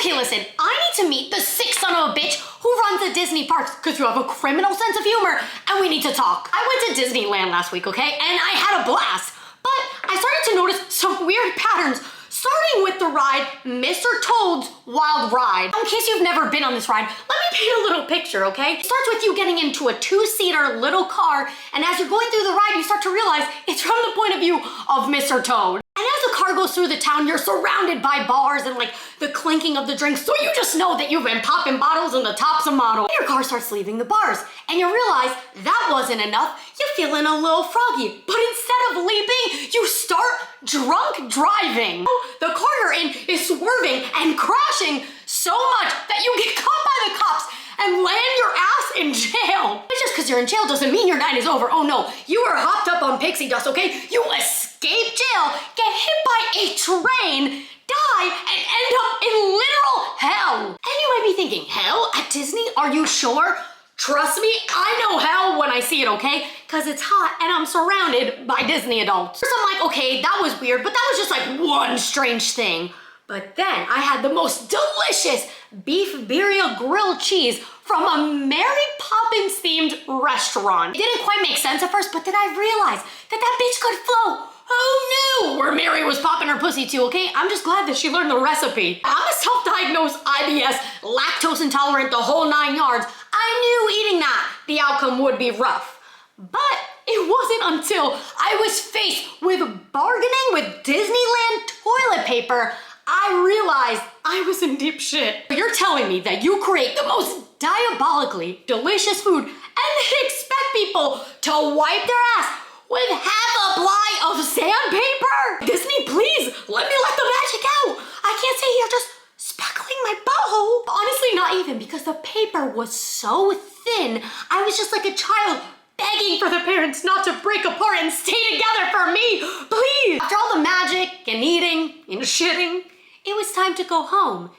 Okay, listen, I need to meet the sick son of a bitch who runs the Disney parks because you have a criminal sense of humor and we need to talk. I went to Disneyland last week, okay, and I had a blast, but I started to notice some weird patterns, starting with the ride Mr. Toad's Wild Ride. In case you've never been on this ride, let me paint a little picture, okay? It starts with you getting into a two-seater little car, and as you're going through the ride, you start to realize it's from the point of view of Mr. Toad. And as the car goes through the town, you're surrounded by bars and like the clinking of the drinks, so you just know that you've been popping bottles and the top's a model. Your car starts leaving the bars, and you realize that wasn't enough. You're feeling a little froggy, but instead of leaping, you start drunk driving. The car you're in is swerving and crashing so much that you get caught by the cops and land your ass in jail. But just because you're in jail doesn't mean your night is over. Oh no, you are hopped up on pixie dust, okay? You escape jail, get hit by a train, die, and end up in literal hell. And you might be thinking, hell at Disney? Are you sure? Trust me, I know hell when I see it, okay? Because it's hot and I'm surrounded by Disney adults. First I'm like, okay, that was weird, but that was just like one strange thing. But then I had the most delicious beef birria grilled cheese from a Mary Poppins themed restaurant. It didn't quite make sense at first, but then I realized that that bitch could flow. Who knew where Mary was popping her pussy to, okay? I'm just glad that she learned the recipe. I'm a self-diagnosed IBS, lactose intolerant, the whole 9 yards. I knew eating that, the outcome would be rough. But it wasn't until I was faced with bargaining with Disneyland toilet paper I realized I was in deep shit. You're telling me that you create the most diabolically delicious food and then expect people to wipe their ass with half a ply of sandpaper? Disney, please, let me let the magic out. I can't sit here just speckling my butthole. Honestly, not even, because the paper was so thin. I was just like a child begging for the parents not to break apart and stay together for me, please. After all the magic and eating and shitting, it was time to go home.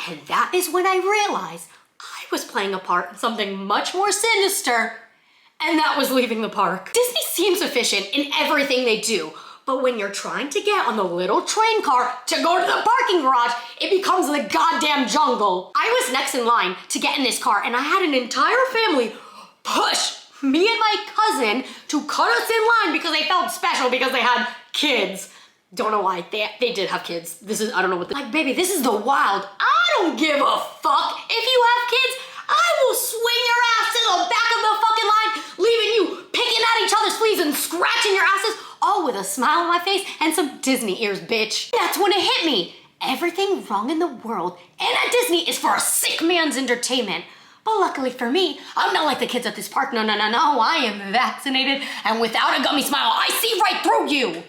And that is when I realized I was playing a part in something much more sinister, and that was leaving the park. Disney seems efficient in everything they do, but when you're trying to get on the little train car to go to the parking garage, it becomes the goddamn jungle. I was next in line to get in this car, and I had an entire family push me and my cousin to cut us in line because they felt special because they had kids. Don't know why, they did have kids. I don't know what like, baby, this is the wild. I don't give a fuck. If you have kids, I will swing your ass to the back of the fucking line, leaving you picking at each other's sleeves and scratching your asses, all with a smile on my face and some Disney ears, bitch. That's when it hit me. Everything wrong in the world and at Disney is for a sick man's entertainment. But luckily for me, I'm not like the kids at this park. No, I am vaccinated, and without a gummy smile, I see right through you.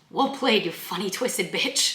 Well played, you funny twisted bitch.